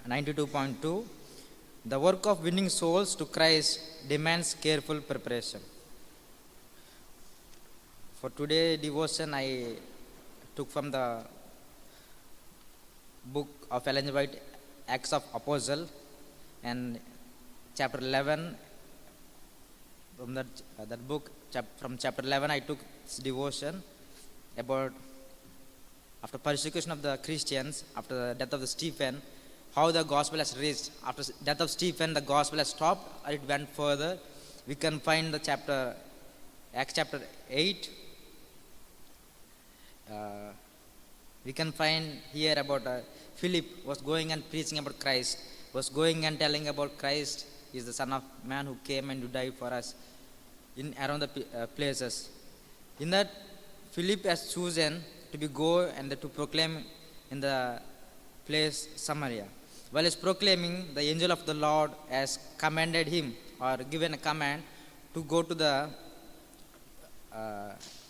92.2. The work of winning souls to Christ demands careful preparation. For today devotion, I took from the book of Ellen White, Acts of Apostle, and chapter 11. From that book, from chapter 11, I took this devotion about after persecution of the Christians, after the death of the Stephen, how the gospel has reached. After death of Stephen, the gospel has stopped, or it went further. We can find the chapter, Acts chapter 8. We can find here about Philip was going and preaching about Christ, was going and telling about Christ is the Son of Man who came and to die for us in around the places. In that, Philip has chosen to be go and to proclaim in the place Samaria. While he's proclaiming, the angel of the Lord has commanded him or given a command to go to the.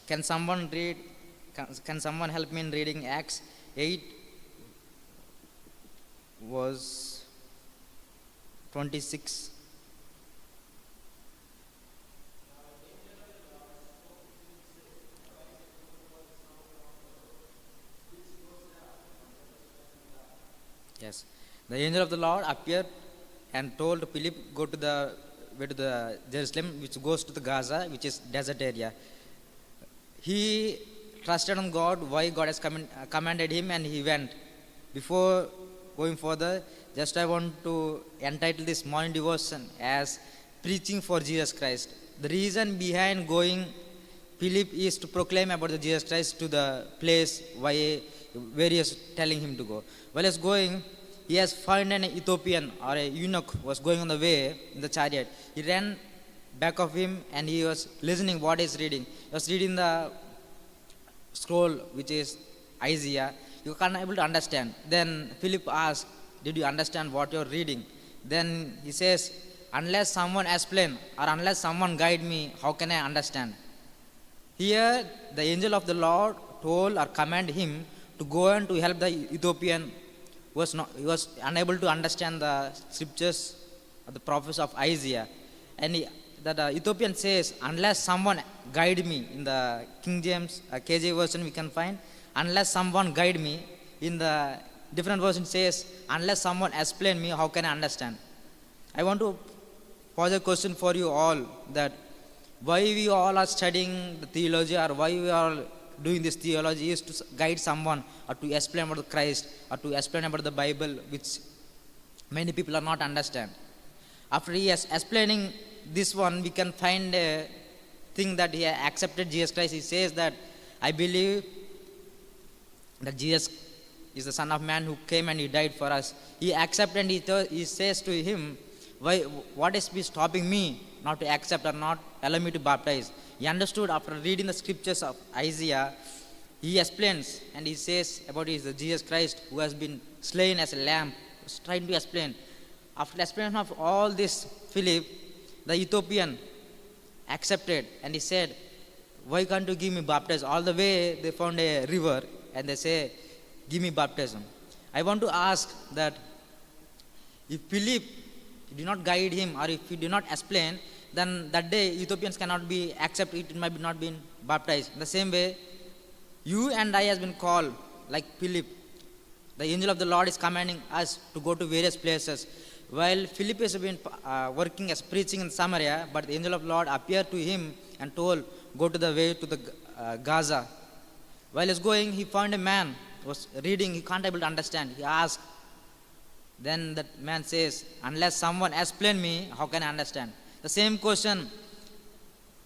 Can someone read? Can someone help me in reading Acts 8 verse 26? Yes. The angel of the Lord appeared and told Philip, go to the way to the Jerusalem, which goes to the Gaza, which is desert area. He trusted on God, why God has commanded him, and he went. Before going further, just I want to entitle this morning devotion as preaching for Jesus Christ. The reason behind going Philip is to proclaim about the Jesus Christ to the place where he is telling him to go. While he's going, he has found an Ethiopian or a eunuch was going on the way in the chariot. He ran back of him and he was listening what he's reading. He was reading the scroll which is Isaiah. You can't able to understand. Then Philip asked, did you understand what you're reading? Then he says, unless someone explain or unless someone guide me, how can I understand? Here the angel of the Lord told or commanded him to go and to help the Ethiopian he was unable to understand the scriptures or the prophets of Isaiah. And the Ethiopian says, unless someone guide me, in the King James KJ version we can find, unless someone guide me. In the different version says, unless someone explain me, how can I understand? I want to pose a question for you all, that why we all are studying the theology, or why we are doing this theology is to guide someone or to explain about the Christ or to explain about the Bible, which many people are not understand. After he is explaining this one, we can find a thing that he accepted Jesus Christ. He says that I believe that Jesus is the Son of Man who came and he died for us. He accepted and he says to him, why, what is stopping me not to accept or not allow me to baptize? He understood after reading the scriptures of Isaiah. He explains and he says about is the Jesus Christ who has been slain as a lamb. He was trying to explain. After the explanation of all this, Philip, the Ethiopian, accepted and he said, why can't you give me baptism? All the way they found a river and they say, give me baptism. I want to ask that if Philip did not guide him or if he did not explain, then that day Ethiopians cannot be accepted, it might be not been baptized. In the same way, you and I has been called like Philip. The angel of the Lord is commanding us to go to various places. While Philip has been working as preaching in Samaria, but the angel of the Lord appeared to him and told, go to the way to the Gaza. While he's going, he found a man was reading, he can't able to understand. He asked. Then that man says, unless someone explain me, how can I understand? The same question,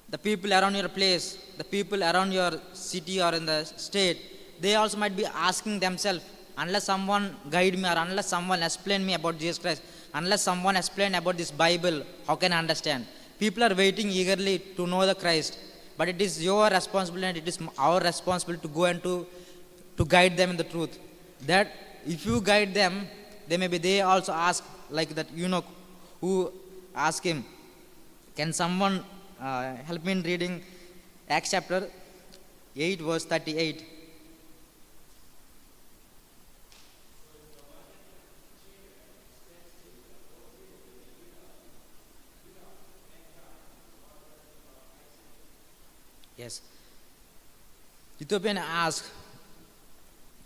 the people around your place, the people around your city or in the state, they also might be asking themselves, unless someone guide me or unless someone explain me about Jesus Christ, unless someone explain about this Bible, how can I understand? People are waiting eagerly to know the Christ, but it is your responsibility and it is our responsibility to go and to guide them in the truth. That if you guide them, they also ask like that eunuch who asked him, can someone help me in reading Acts chapter 8 verse 38? Yes. Ethiopian asked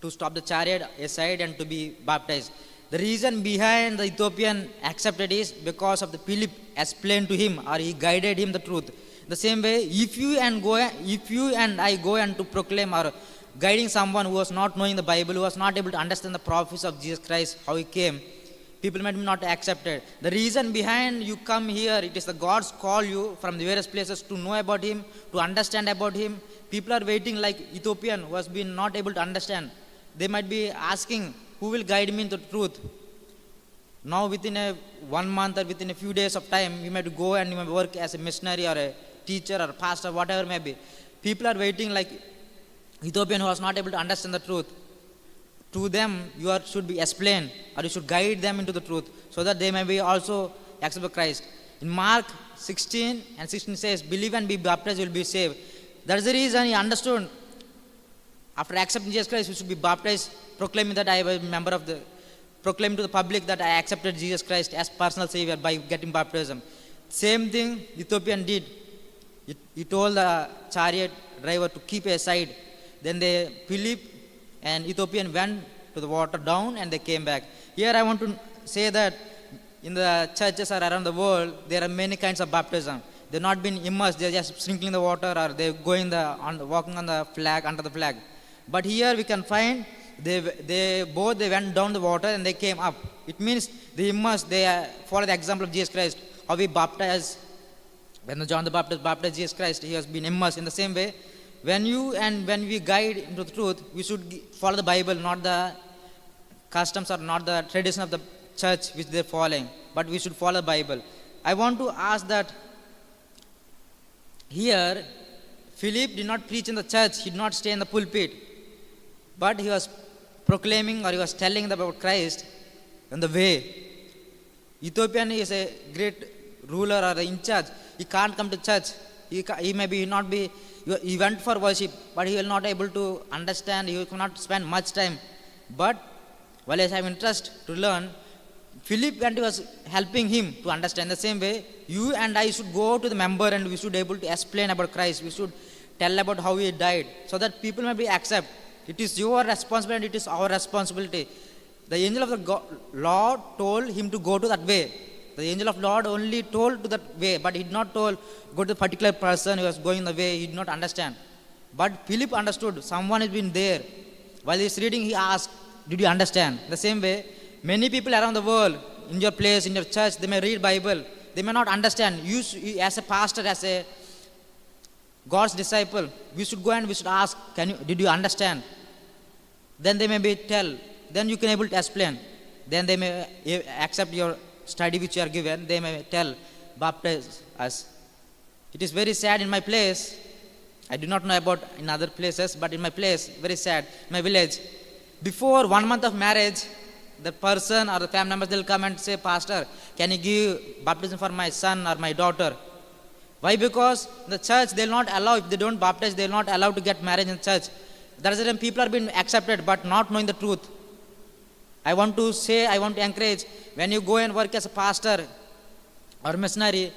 to stop the chariot aside and to be baptized. The reason behind the Ethiopian accepted is because of the Philip explained to him, or he guided him the truth. The same way, if you and I go and to proclaim or guiding someone who was not knowing the Bible, who was not able to understand the prophecy of Jesus Christ, how he came, people might not accept it. The reason behind you come here, it is the God's call you from the various places to know about him, to understand about him. People are waiting like Ethiopian who has been not able to understand. They might be asking, who will guide me into truth? Now within a 1 month or within a few days of time, you might go and you might work as a missionary or a teacher or pastor, whatever may be. People are waiting like Ethiopian who was not able to understand the truth. To them, should be explained, or you should guide them into the truth, so that they may be also accept Christ. In Mark 16 and 16 says, believe and be baptized, you will be saved. That is the reason he understood. After accepting Jesus Christ, we should be baptized, proclaiming that I am a member of the, proclaim to the public that I accepted Jesus Christ as personal Savior by getting baptism. Same thing Ethiopian did. He told the chariot driver to keep aside. Then Philip and Ethiopian went to the water down and they came back. Here I want to say that in the churches or around the world, there are many kinds of baptism. They've not been immersed, they're just sprinkling the water, or they're going walking on the flag, under the flag. But here we can find they went down the water and they came up. It means they immersed, they follow the example of Jesus Christ, how we baptize. When John the Baptist baptized Jesus Christ, he has been immersed. In the same way, when we guide into the truth, we should follow the Bible, not the customs or not the tradition of the church which they're following, but we should follow the Bible. I want to ask that here, Philip did not preach in the church, he did not stay in the pulpit, but he was proclaiming, or he was telling about Christ in the way. Ethiopian is a great ruler or in charge. He can't come to church. He not be. He went for worship, but he will not able to understand. He will not spend much time. But while I have interest to learn, Philip and he was helping him to understand. The same way, you and I should go to the member and we should able to explain about Christ. We should tell about how he died, so that people may be accept. It is your responsibility. It is our responsibility. The angel of the Lord told him to go to that way. The angel of Lord only told to that way, but he did not told go to the particular person who was going the way. He did not understand. But Philip understood. Someone has been there. While he is reading, he asked, did you understand? The same way, many people around the world, in your place, in your church, they may read Bible. They may not understand. You as a pastor, as a God's disciple, we should go and we should ask, did you understand? Then they may be tell. Then you can able to explain. Then they may accept your study which you are given. They may tell, baptize us. It is very sad in my place. I do not know about in other places, but in my place, very sad, my village. Before 1 month of marriage, the person or the family members, they'll come and say, Pastor, can you give baptism for my son or my daughter? Why? Because the church, they'll not allow, if they don't baptize, they'll not allow to get married in church. That is the reason people are being accepted, but not knowing the truth. I want to encourage, when you go and work as a pastor or missionary,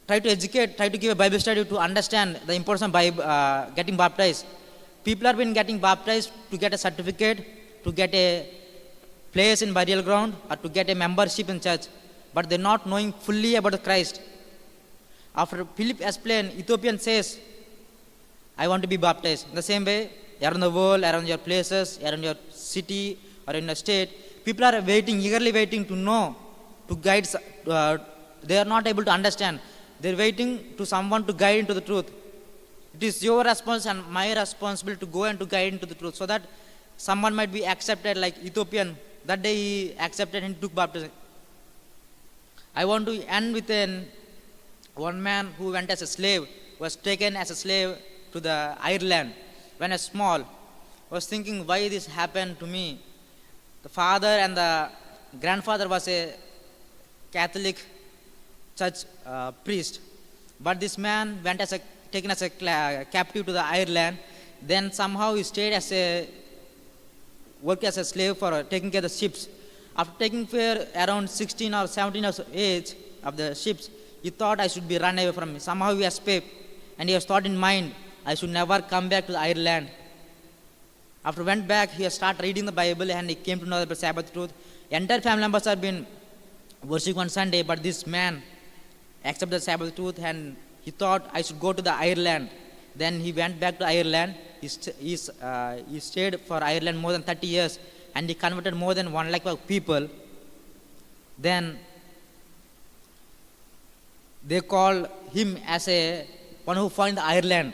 try to educate, try to give a Bible study to understand the importance of getting baptized. People have been getting baptized to get a certificate, to get a place in burial ground, or to get a membership in church, but they're not knowing fully about Christ. After Philip explained, Ethiopian says, I want to be baptized. In the same way, around the world, around your places, around your city, or in a state, people are waiting, eagerly waiting to know, to guide. They are not able to understand. They are waiting to someone to guide into the truth. It is your responsibility and my responsibility to go and to guide into the truth, so that someone might be accepted like Ethiopian. That day he accepted and took baptism. I want to end with one man who went as a slave, was taken as a slave to the Ireland when I was small. I was thinking why this happened to me. The father and the grandfather was a Catholic church priest, but this man went taken as a captive to the Ireland. Then somehow he stayed worked as a slave for taking care of the ships. After taking care around 16 or 17 years of age of the ships, he thought I should be run away from me. Somehow he escaped. and he has thought in mind, I should never come back to Ireland. After went back, he has started reading the Bible and he came to know the Sabbath truth. Entire family members have been worshiping on Sunday, but this man accepted the Sabbath truth and he thought, I should go to the Ireland. Then he went back to Ireland. He stayed for Ireland more than 30 years and he converted more than 1 lakh of people. Then they call him as a one who found Ireland.